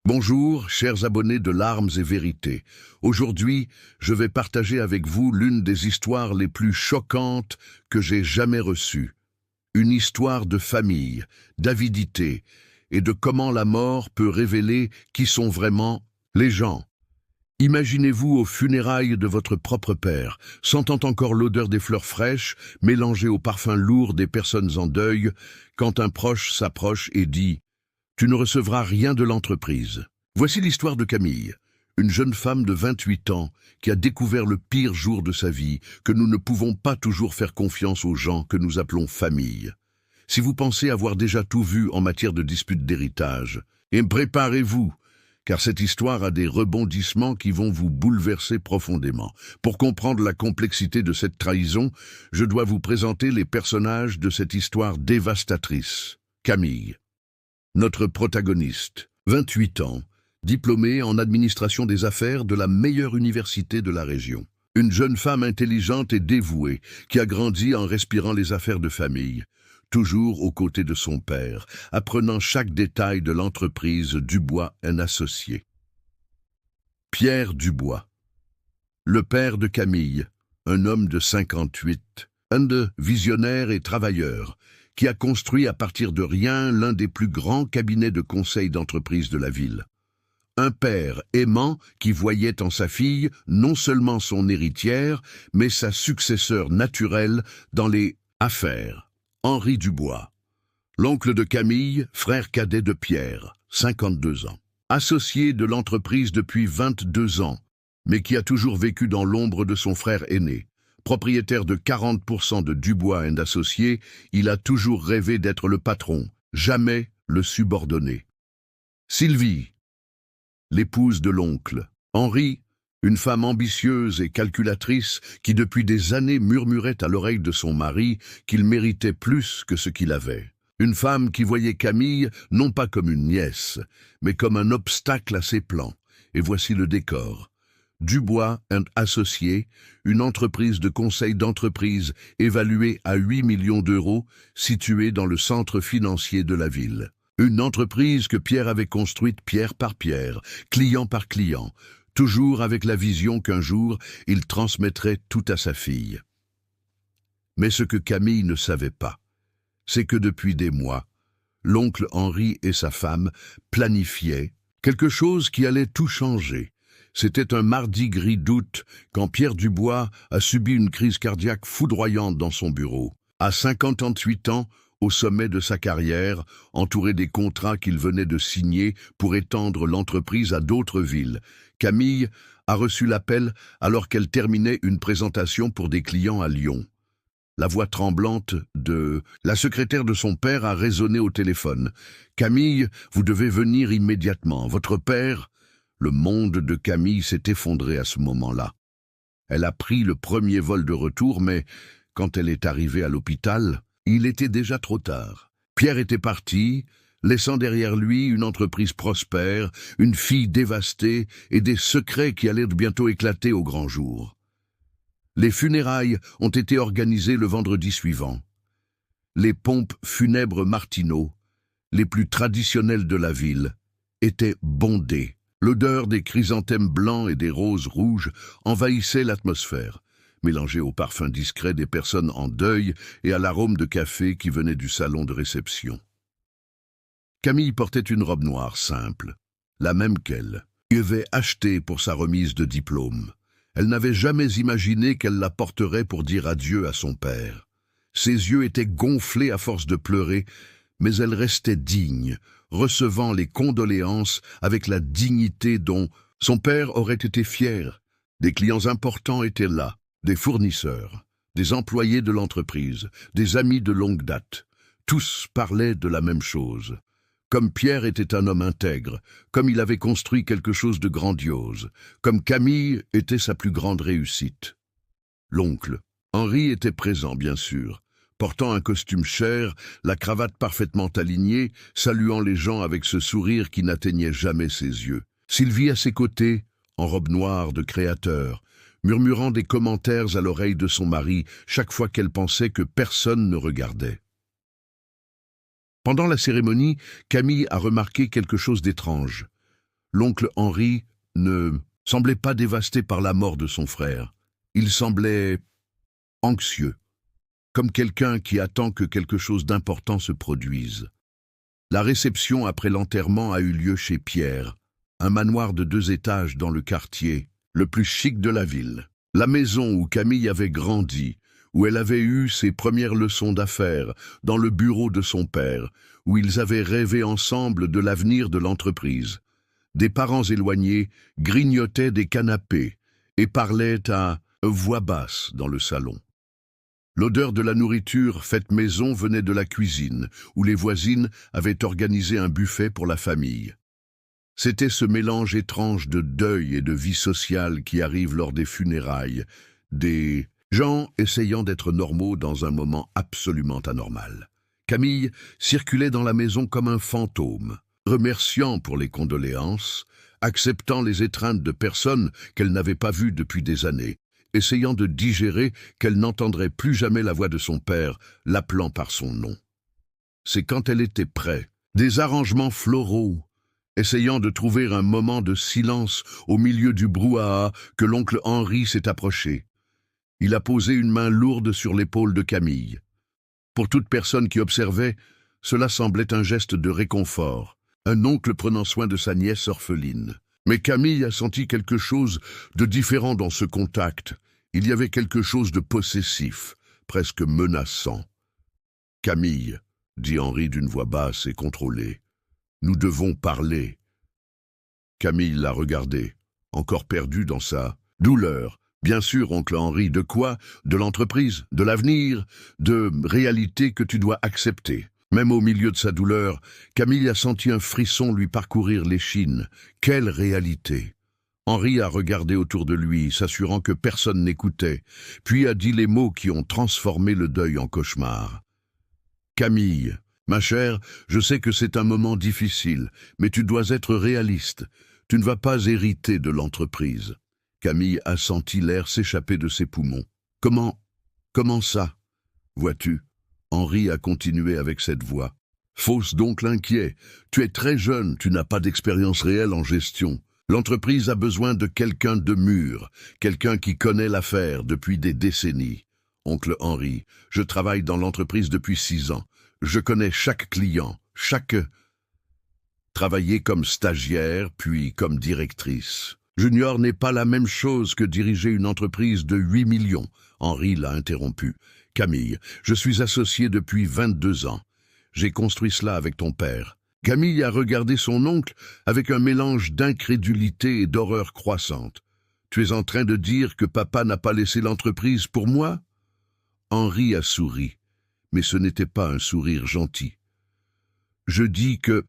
Bonjour, chers abonnés de Larmes et Vérités. Aujourd'hui, je vais partager avec vous l'une des histoires les plus choquantes que j'ai jamais reçues. Une histoire de famille, d'avidité et de comment la mort peut révéler qui sont vraiment les gens. Imaginez-vous aux funérailles de votre propre père, sentant encore l'odeur des fleurs fraîches, mélangée au parfum lourd des personnes en deuil, quand un proche s'approche et dit « Tu ne recevras rien de l'entreprise ». Voici l'histoire de Camille, une jeune femme de 28 ans qui a découvert le pire jour de sa vie, que nous ne pouvons pas toujours faire confiance aux gens que nous appelons famille. Si vous pensez avoir déjà tout vu en matière de dispute d'héritage, préparez-vous, car cette histoire a des rebondissements qui vont vous bouleverser profondément. Pour comprendre la complexité de cette trahison, je dois vous présenter les personnages de cette histoire dévastatrice. Camille. Notre protagoniste, 28 ans, diplômée en administration des affaires de la meilleure université de la région. Une jeune femme intelligente et dévouée qui a grandi en respirant les affaires de famille, toujours aux côtés de son père, apprenant chaque détail de l'entreprise Dubois & Associés. Pierre Dubois, le père de Camille, un homme de 58, un visionnaire et travailleur, qui a construit à partir de rien l'un des plus grands cabinets de conseil d'entreprise de la ville. Un père aimant qui voyait en sa fille non seulement son héritière, mais sa successeur naturelle dans les affaires. Henri Dubois, l'oncle de Camille, frère cadet de Pierre, 52 ans. Associé de l'entreprise depuis 22 ans, mais qui a toujours vécu dans l'ombre de son frère aîné. Propriétaire de 40% de Dubois & Associés, il a toujours rêvé d'être le patron, jamais le subordonné. Sylvie, l'épouse de l'oncle. Henri, une femme ambitieuse et calculatrice qui depuis des années murmurait à l'oreille de son mari qu'il méritait plus que ce qu'il avait. Une femme qui voyait Camille non pas comme une nièce, mais comme un obstacle à ses plans. Et voici le décor. Dubois & Associés, une entreprise de conseil d'entreprise évaluée à 8 millions d'euros, située dans le centre financier de la ville. Une entreprise que Pierre avait construite pierre par pierre, client par client, toujours avec la vision qu'un jour il transmettrait tout à sa fille. Mais ce que Camille ne savait pas, c'est que depuis des mois, l'oncle Henri et sa femme planifiaient quelque chose qui allait tout changer. C'était un mardi gris d'août quand Pierre Dubois a subi une crise cardiaque foudroyante dans son bureau. À 58 ans, au sommet de sa carrière, entouré des contrats qu'il venait de signer pour étendre l'entreprise à d'autres villes, Camille a reçu l'appel alors qu'elle terminait une présentation pour des clients à Lyon. La voix tremblante de la secrétaire de son père a résonné au téléphone. « Camille, vous devez venir immédiatement. Votre père… » Le monde de Camille s'est effondré à ce moment-là. Elle a pris le premier vol de retour, mais quand elle est arrivée à l'hôpital, il était déjà trop tard. Pierre était parti, laissant derrière lui une entreprise prospère, une fille dévastée et des secrets qui allaient bientôt éclater au grand jour. Les funérailles ont été organisées le vendredi suivant. Les pompes funèbres Martineau, les plus traditionnelles de la ville, étaient bondées. L'odeur des chrysanthèmes blancs et des roses rouges envahissait l'atmosphère, mélangée au parfum discret des personnes en deuil et à l'arôme de café qui venait du salon de réception. Camille portait une robe noire simple, la même qu'elle avait achetée pour sa remise de diplôme. Elle n'avait jamais imaginé qu'elle la porterait pour dire adieu à son père. Ses yeux étaient gonflés à force de pleurer, mais elle restait digne, recevant les condoléances avec la dignité dont son père aurait été fier. Des clients importants étaient là, des fournisseurs, des employés de l'entreprise, des amis de longue date. Tous parlaient de la même chose. Comme Pierre était un homme intègre, comme il avait construit quelque chose de grandiose, comme Camille était sa plus grande réussite. L'oncle, Henri, était présent, bien sûr, portant un costume cher, la cravate parfaitement alignée, saluant les gens avec ce sourire qui n'atteignait jamais ses yeux. Sylvie à ses côtés, en robe noire de créateur, murmurant des commentaires à l'oreille de son mari chaque fois qu'elle pensait que personne ne regardait. Pendant la cérémonie, Camille a remarqué quelque chose d'étrange. L'oncle Henri ne semblait pas dévasté par la mort de son frère. Il semblait anxieux, comme quelqu'un qui attend que quelque chose d'important se produise. La réception après l'enterrement a eu lieu chez Pierre, un manoir de 2 étages dans le quartier, le plus chic de la ville. La maison où Camille avait grandi, où elle avait eu ses premières leçons d'affaires, dans le bureau de son père, où ils avaient rêvé ensemble de l'avenir de l'entreprise. Des parents éloignés grignotaient des canapés et parlaient à voix basse dans le salon. L'odeur de la nourriture faite maison venait de la cuisine, où les voisines avaient organisé un buffet pour la famille. C'était ce mélange étrange de deuil et de vie sociale qui arrive lors des funérailles, des gens essayant d'être normaux dans un moment absolument anormal. Camille circulait dans la maison comme un fantôme, remerciant pour les condoléances, acceptant les étreintes de personnes qu'elle n'avait pas vues depuis des années, essayant de digérer qu'elle n'entendrait plus jamais la voix de son père, l'appelant par son nom. C'est quand elle était prête, des arrangements floraux, essayant de trouver un moment de silence au milieu du brouhaha, que l'oncle Henri s'est approché. Il a posé une main lourde sur l'épaule de Camille. Pour toute personne qui observait, cela semblait un geste de réconfort, un oncle prenant soin de sa nièce orpheline. Mais Camille a senti quelque chose de différent dans ce contact. Il y avait quelque chose de possessif, presque menaçant. « Camille, » dit Henri d'une voix basse et contrôlée, « nous devons parler. » Camille l'a regardé, encore perdue dans sa douleur. Bien sûr, oncle Henri, de quoi? De l'entreprise, de l'avenir, de réalité que tu dois accepter. Même au milieu de sa douleur, Camille a senti un frisson lui parcourir l'échine. Quelle réalité! Henri a regardé autour de lui, s'assurant que personne n'écoutait, puis a dit les mots qui ont transformé le deuil en cauchemar. « Camille, ma chère, je sais que c'est un moment difficile, mais tu dois être réaliste. Tu ne vas pas hériter de l'entreprise. » Camille a senti l'air s'échapper de ses poumons. « Comment ça? Vois-tu » Henri a continué avec cette voix. « Fausse donc l'inquiet. Tu es très jeune, tu n'as pas d'expérience réelle en gestion. L'entreprise a besoin de quelqu'un de mûr, quelqu'un qui connaît l'affaire depuis des décennies. Oncle Henri, je travaille dans l'entreprise depuis 6 ans. Je connais chaque client, chaque... Travailler comme stagiaire, puis comme directrice. Junior n'est pas la même chose que diriger une entreprise de 8 millions. Henri l'a interrompu. Camille, je suis associé depuis 22 ans. J'ai construit cela avec ton père. Camille a regardé son oncle avec un mélange d'incrédulité et d'horreur croissante. Tu es en train de dire que papa n'a pas laissé l'entreprise pour moi? Henri a souri, mais ce n'était pas un sourire gentil. Je dis que,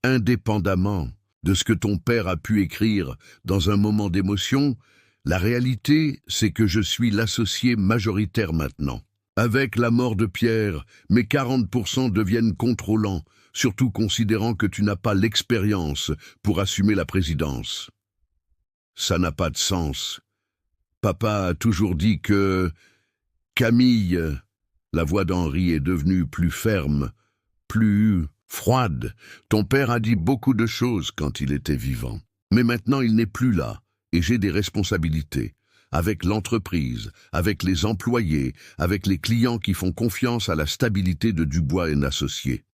indépendamment de ce que ton père a pu écrire dans un moment d'émotion, la réalité, c'est que je suis l'associé majoritaire maintenant. Avec la mort de Pierre, mes 40% deviennent contrôlants, surtout considérant que tu n'as pas l'expérience pour assumer la présidence. Ça n'a pas de sens. Papa a toujours dit que... Camille, la voix d'Henri est devenue plus ferme, plus froide. Ton père a dit beaucoup de choses quand il était vivant. Mais maintenant il n'est plus là, et j'ai des responsabilités. Avec l'entreprise, avec les employés, avec les clients qui font confiance à la stabilité de Dubois & Associés.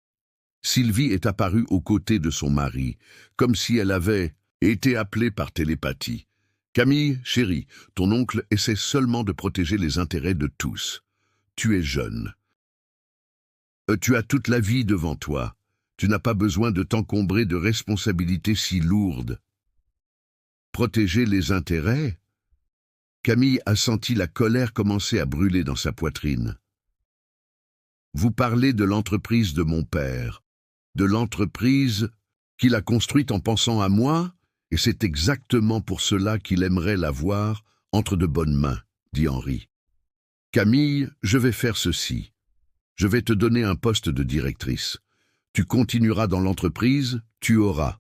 Sylvie est apparue aux côtés de son mari, comme si elle avait été appelée par télépathie. « Camille, chérie, ton oncle essaie seulement de protéger les intérêts de tous. Tu es jeune. Tu as toute la vie devant toi. Tu n'as pas besoin de t'encombrer de responsabilités si lourdes. » Protéger les intérêts? Camille a senti la colère commencer à brûler dans sa poitrine. Vous parlez de l'entreprise de mon père, de l'entreprise qu'il a construite en pensant à moi, et c'est exactement pour cela qu'il aimerait la voir entre de bonnes mains, dit Henri. Camille, je vais faire ceci. Je vais te donner un poste de directrice. Tu continueras dans l'entreprise, tu auras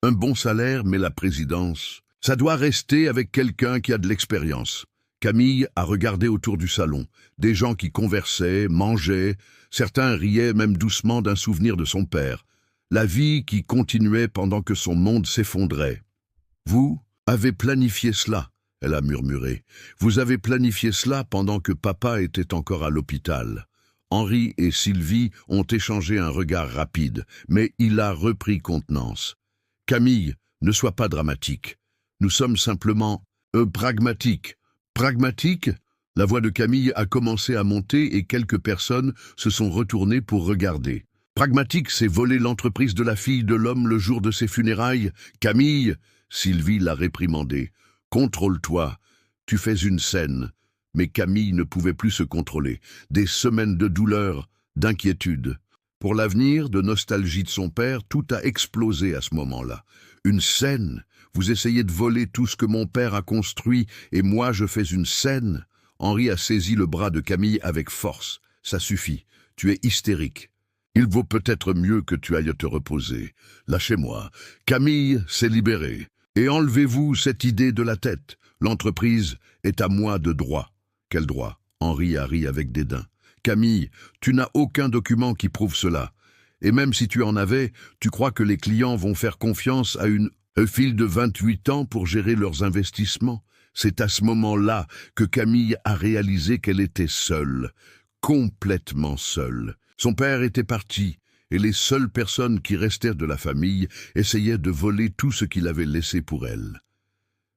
un bon salaire, mais la présidence, ça doit rester avec quelqu'un qui a de l'expérience. Camille a regardé autour du salon, des gens qui conversaient, mangeaient, certains riaient même doucement d'un souvenir de son père. la vie qui continuait pendant que son monde s'effondrait. Vous avez planifié cela, elle a murmuré. Vous avez planifié cela pendant que papa était encore à l'hôpital. Henri et Sylvie ont échangé un regard rapide, mais il a repris contenance. Camille, ne sois pas dramatique. Nous sommes simplement pragmatiques. Pragmatiques? La voix de Camille a commencé à monter et quelques personnes se sont retournées pour regarder. Pragmatique, c'est voler l'entreprise de la fille de l'homme le jour de ses funérailles. Camille, Sylvie l'a réprimandé. Contrôle-toi, tu fais une scène. Mais Camille ne pouvait plus se contrôler. Des semaines de douleur, d'inquiétude. Pour l'avenir, de nostalgie de son père, tout a explosé à ce moment-là. Une scène. Vous essayez de voler tout ce que mon père a construit et moi je fais une scène. Henri a saisi le bras de Camille avec force. Ça suffit. Tu es hystérique. Il vaut peut-être mieux que tu ailles te reposer. Lâchez-moi. Camille s'est libérée. Et enlevez-vous cette idée de la tête. L'entreprise est à moi de droit. Quel droit? Henri a ri avec dédain. Camille, tu n'as aucun document qui prouve cela. Et même si tu en avais, tu crois que les clients vont faire confiance à une fille de 28 ans pour gérer leurs investissements? C'est à ce moment-là que Camille a réalisé qu'elle était seule, complètement seule. Son père était parti, et les seules personnes qui restèrent de la famille essayaient de voler tout ce qu'il avait laissé pour elle.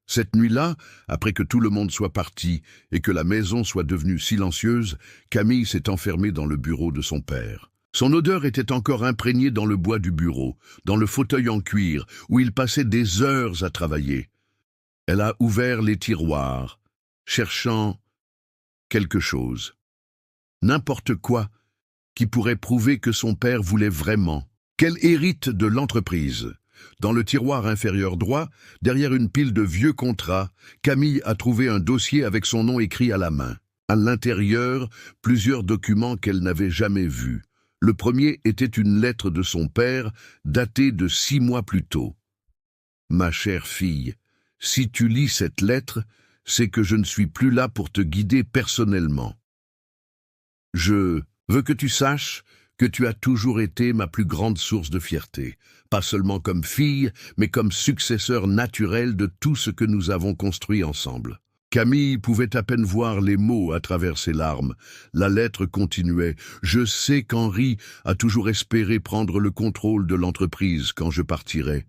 Cette nuit-là, après que tout le monde soit parti et que la maison soit devenue silencieuse, Camille s'est enfermée dans le bureau de son père. Son odeur était encore imprégnée dans le bois du bureau, dans le fauteuil en cuir, où il passait des heures à travailler. Elle a ouvert les tiroirs, cherchant quelque chose. N'importe quoi qui pourrait prouver que son père voulait vraiment, qu'elle hérite de l'entreprise. Dans le tiroir inférieur droit, derrière une pile de vieux contrats, Camille a trouvé un dossier avec son nom écrit à la main. À l'intérieur, plusieurs documents qu'elle n'avait jamais vus. Le premier était une lettre de son père, datée de 6 mois plus tôt. « Ma chère fille, si tu lis cette lettre, c'est que je ne suis plus là pour te guider personnellement. Je veux que tu saches que tu as toujours été ma plus grande source de fierté, pas seulement comme fille, mais comme successeur naturel de tout ce que nous avons construit ensemble. » Camille pouvait à peine voir les mots à travers ses larmes. La lettre continuait. « Je sais qu'Henri a toujours espéré prendre le contrôle de l'entreprise quand je partirai.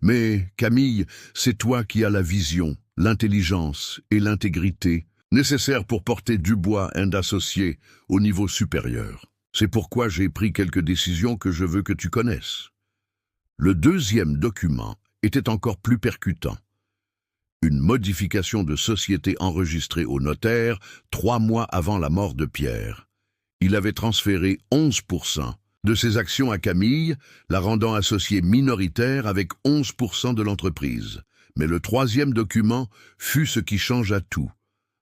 Mais, Camille, c'est toi qui as la vision, l'intelligence et l'intégrité nécessaires pour porter Dubois & Associés au niveau supérieur. C'est pourquoi j'ai pris quelques décisions que je veux que tu connaisses. » Le deuxième document était encore plus percutant. Une modification de société enregistrée au notaire 3 mois avant la mort de Pierre. Il avait transféré 11% de ses actions à Camille, la rendant associée minoritaire avec 11% de l'entreprise. Mais le troisième document fut ce qui changea tout.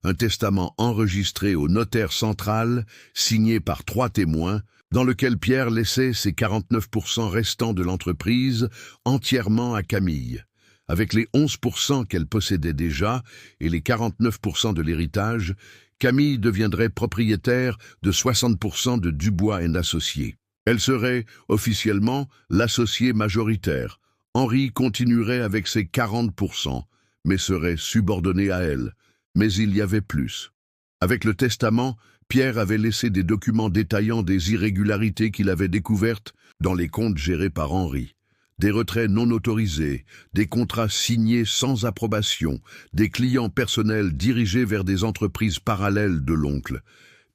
Un testament enregistré au notaire central, signé par 3 témoins, dans lequel Pierre laissait ses 49% restants de l'entreprise entièrement à Camille. Avec les 11% qu'elle possédait déjà et les 49% de l'héritage, Camille deviendrait propriétaire de 60% de Dubois & Associés. Elle serait officiellement l'associé majoritaire. Henri continuerait avec ses 40%, mais serait subordonné à elle. Mais il y avait plus. Avec le testament, Pierre avait laissé des documents détaillant des irrégularités qu'il avait découvertes dans les comptes gérés par Henri. Des retraits non autorisés, des contrats signés sans approbation, des clients personnels dirigés vers des entreprises parallèles de l'oncle.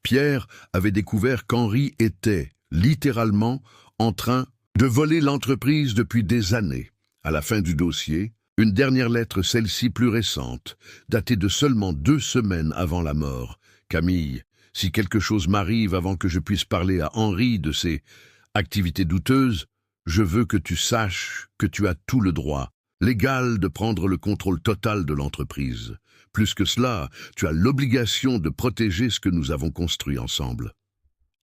Pierre avait découvert qu'Henri était, littéralement, en train de voler l'entreprise depuis des années. À la fin du dossier, une dernière lettre, celle-ci plus récente, datée de seulement 2 semaines avant la mort. « Camille, si quelque chose m'arrive avant que je puisse parler à Henri de ses activités douteuses, je veux que tu saches que tu as tout le droit, légal, de prendre le contrôle total de l'entreprise. Plus que cela, tu as l'obligation de protéger ce que nous avons construit ensemble.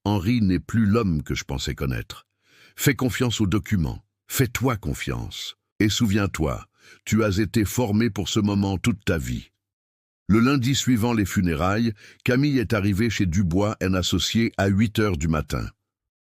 Henri n'est plus l'homme que je pensais connaître. Fais confiance aux documents, fais-toi confiance. Et souviens-toi, tu as été formé pour ce moment toute ta vie. » Le lundi suivant les funérailles, Camille est arrivée chez Dubois & Associés à 8 heures du matin.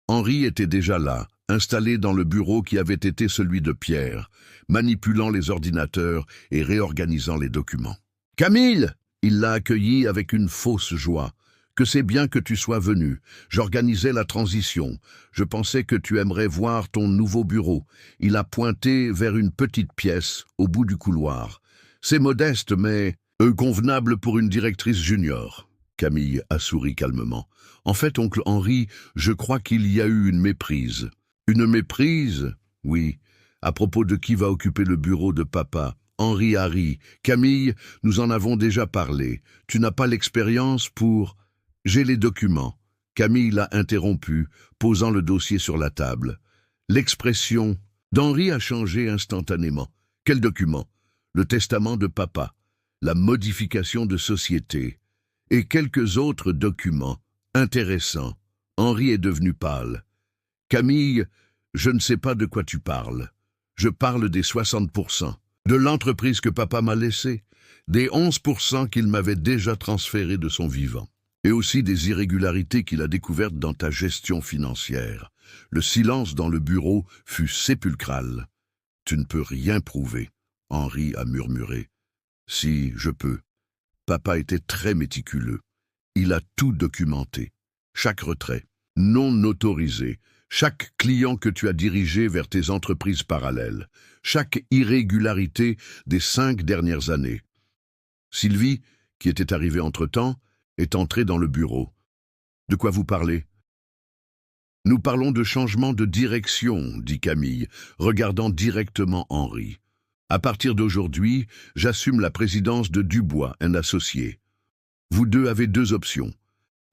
Henri était déjà là, installé dans le bureau qui avait été celui de Pierre, manipulant les ordinateurs et réorganisant les documents. « Camille !» Il l'a accueilli avec une fausse joie. « Que c'est bien que tu sois venu. J'organisais la transition. Je pensais que tu aimerais voir ton nouveau bureau. » Il a pointé vers une petite pièce au bout du couloir. « C'est modeste, mais convenable pour une directrice junior. » Camille a souri calmement. « En fait, oncle Henri, je crois qu'il y a eu une méprise. » « Une méprise ? Oui. À propos de qui va occuper le bureau de papa. Henri a ri. Camille, nous en avons déjà parlé. Tu n'as pas l'expérience pour... J'ai les documents. » Camille l'a interrompu, posant le dossier sur la table. L'expression d'Henri a changé instantanément. Quel document? Le testament de papa, la modification de société et quelques autres documents intéressants. Henri est devenu pâle. Camille, je ne sais pas de quoi tu parles. Je parle des 60%, de l'entreprise que papa m'a laissée, des 11% qu'il m'avait déjà transférés de son vivant, et aussi des irrégularités qu'il a découvertes dans ta gestion financière. Le silence dans le bureau fut sépulcral. Tu ne peux rien prouver, Henri a murmuré. Si, je peux. Papa était très méticuleux. Il a tout documenté. Chaque retrait, non autorisé, chaque client que tu as dirigé vers tes entreprises parallèles, chaque irrégularité des 5 dernières années. Sylvie, qui était arrivée entre-temps, est entrée dans le bureau. De quoi vous parlez? Nous parlons de changement de direction, dit Camille, regardant directement Henri. À partir d'aujourd'hui, j'assume la présidence de Dubois, un associé. Vous deux avez 2 options.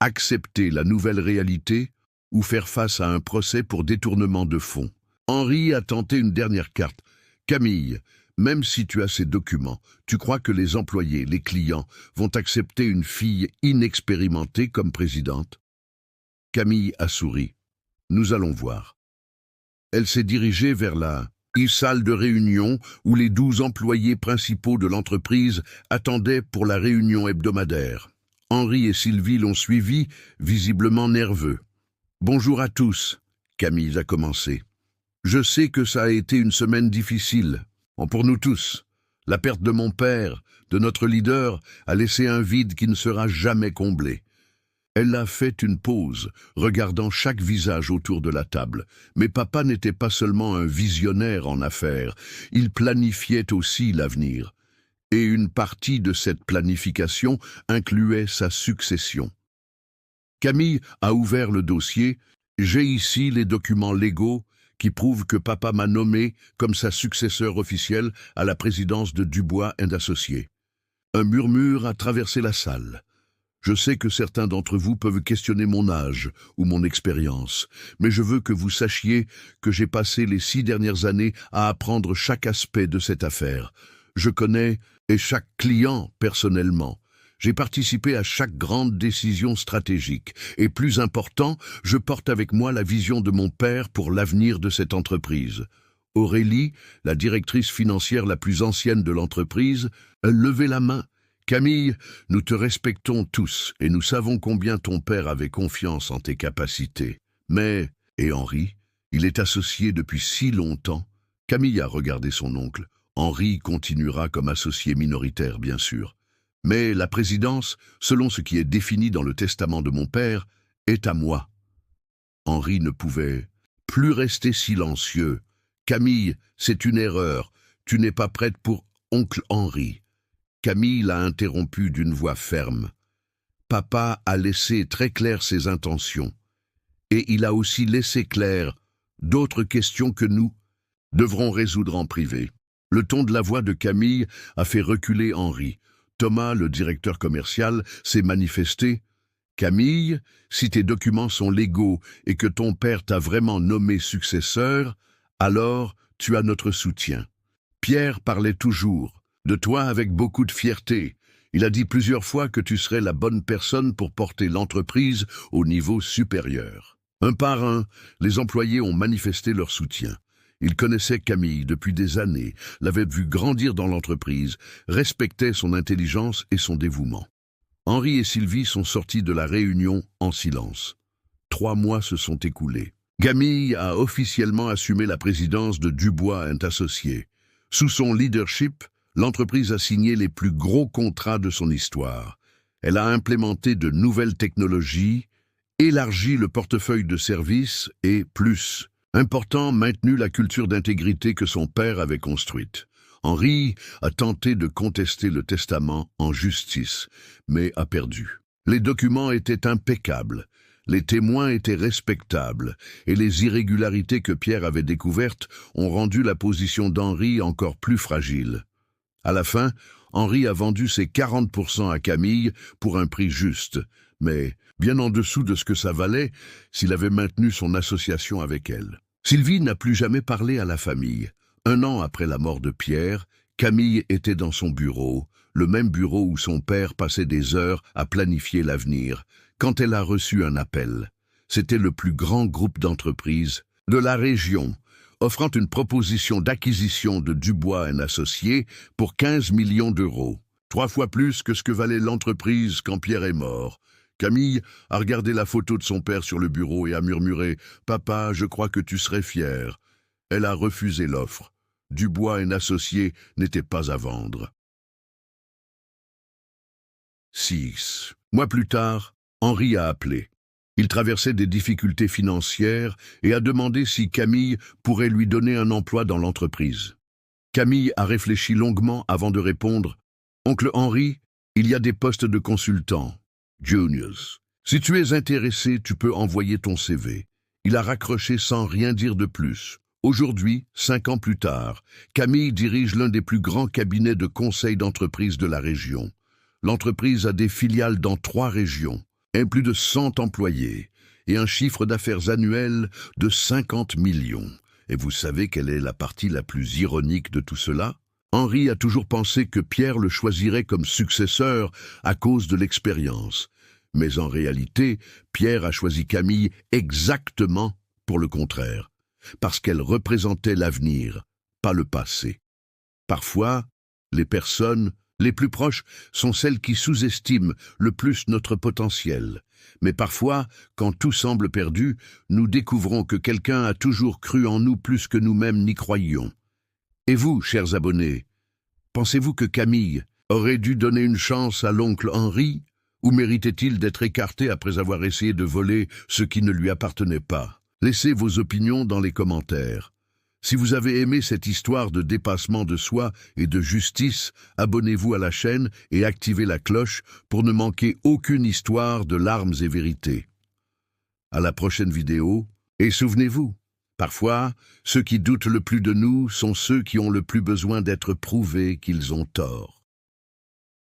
Accepter la nouvelle réalité ou faire face à un procès pour détournement de fonds. Henri a tenté une dernière carte. Camille, même si tu as ces documents, tu crois que les employés, les clients, vont accepter une fille inexpérimentée comme présidente? Camille a souri. Nous allons voir. Elle s'est dirigée vers la salle de réunion où les 12 employés principaux de l'entreprise attendaient pour la réunion hebdomadaire. Henri et Sylvie l'ont suivi, visiblement nerveux. « Bonjour à tous », Camille a commencé. « Je sais que ça a été une semaine difficile, pour nous tous. La perte de mon père, de notre leader, a laissé un vide qui ne sera jamais comblé. » Elle a fait une pause, regardant chaque visage autour de la table. Mais papa n'était pas seulement un visionnaire en affaires, il planifiait aussi l'avenir. Et une partie de cette planification incluait sa succession. Camille a ouvert le dossier. « J'ai ici les documents légaux qui prouvent que papa m'a nommé comme sa successeur officielle à la présidence de Dubois & Associés. » Un murmure a traversé la salle. Je sais que certains d'entre vous peuvent questionner mon âge ou mon expérience, mais je veux que vous sachiez que j'ai passé les 6 dernières années à apprendre chaque aspect de cette affaire. Je connais chaque client personnellement. J'ai participé à chaque grande décision stratégique. Et plus important, je porte avec moi la vision de mon père pour l'avenir de cette entreprise. Aurélie, la directrice financière la plus ancienne de l'entreprise, a levé la main. Camille, nous te respectons tous et nous savons combien ton père avait confiance en tes capacités. Mais, et Henri, il est associé depuis si longtemps. Camille a regardé son oncle. Henri continuera comme associé minoritaire, bien sûr. Mais la présidence, selon ce qui est défini dans le testament de mon père, est à moi. Henri ne pouvait plus rester silencieux. Camille, c'est une erreur. Tu n'es pas prête pour oncle Henri. Camille l'a interrompu d'une voix ferme. Papa a laissé très clair ses intentions. Et il a aussi laissé clair d'autres questions que nous devrons résoudre en privé. Le ton de la voix de Camille a fait reculer Henri. Thomas, le directeur commercial, s'est manifesté. « Camille, si tes documents sont légaux et que ton père t'a vraiment nommé successeur, alors tu as notre soutien. » Pierre parlait toujours de toi avec beaucoup de fierté. Il a dit plusieurs fois que tu serais la bonne personne pour porter l'entreprise au niveau supérieur. Un par un, les employés ont manifesté leur soutien. Ils connaissaient Camille depuis des années, l'avaient vu grandir dans l'entreprise, respectaient son intelligence et son dévouement. Henri et Sylvie sont sortis de la réunion en silence. 3 mois se sont écoulés. Camille a officiellement assumé la présidence de Dubois & Associés. Sous son leadership, l'entreprise a signé les plus gros contrats de son histoire. Elle a implémenté de nouvelles technologies, élargi le portefeuille de services et, plus important, maintenu la culture d'intégrité que son père avait construite. Henri a tenté de contester le testament en justice, mais a perdu. Les documents étaient impeccables, les témoins étaient respectables, et les irrégularités que Pierre avait découvertes ont rendu la position d'Henri encore plus fragile. À la fin, Henri a vendu ses 40% à Camille pour un prix juste, mais bien en dessous de ce que ça valait s'il avait maintenu son association avec elle. Sylvie n'a plus jamais parlé à la famille. 1 an après la mort de Pierre, Camille était dans son bureau, le même bureau où son père passait des heures à planifier l'avenir, quand elle a reçu un appel. C'était le plus grand groupe d'entreprises de la région, offrant une proposition d'acquisition de Dubois & Associés pour 15 millions d'euros, 3 fois plus que ce que valait l'entreprise quand Pierre est mort. Camille a regardé la photo de son père sur le bureau et a murmuré « Papa, je crois que tu serais fier ». Elle a refusé l'offre. Dubois & Associés n'était pas à vendre. 6 mois plus tard, Henri a appelé. Il traversait des difficultés financières et a demandé si Camille pourrait lui donner un emploi dans l'entreprise. Camille a réfléchi longuement avant de répondre « Oncle Henri, il y a des postes de consultant. Juniors. Si tu es intéressé, tu peux envoyer ton CV. » Il a raccroché sans rien dire de plus. Aujourd'hui, 5 ans plus tard, Camille dirige l'un des plus grands cabinets de conseil d'entreprise de la région. L'entreprise a des filiales dans 3 régions, plus de 100 employés et un chiffre d'affaires annuel de 50 millions. Et vous savez quelle est la partie la plus ironique de tout cela? Henri a toujours pensé que Pierre le choisirait comme successeur à cause de l'expérience. Mais en réalité, Pierre a choisi Camille exactement pour le contraire, parce qu'elle représentait l'avenir, pas le passé. Parfois, les personnes les plus proches sont celles qui sous-estiment le plus notre potentiel. Mais parfois, quand tout semble perdu, nous découvrons que quelqu'un a toujours cru en nous plus que nous-mêmes n'y croyions. Et vous, chers abonnés, pensez-vous que Camille aurait dû donner une chance à l'oncle Henri, ou méritait-il d'être écarté après avoir essayé de voler ce qui ne lui appartenait pas? Laissez vos opinions dans les commentaires. Si vous avez aimé cette histoire de dépassement de soi et de justice, abonnez-vous à la chaîne et activez la cloche pour ne manquer aucune histoire de larmes et vérités. À la prochaine vidéo, et souvenez-vous, parfois, ceux qui doutent le plus de nous sont ceux qui ont le plus besoin d'être prouvés qu'ils ont tort.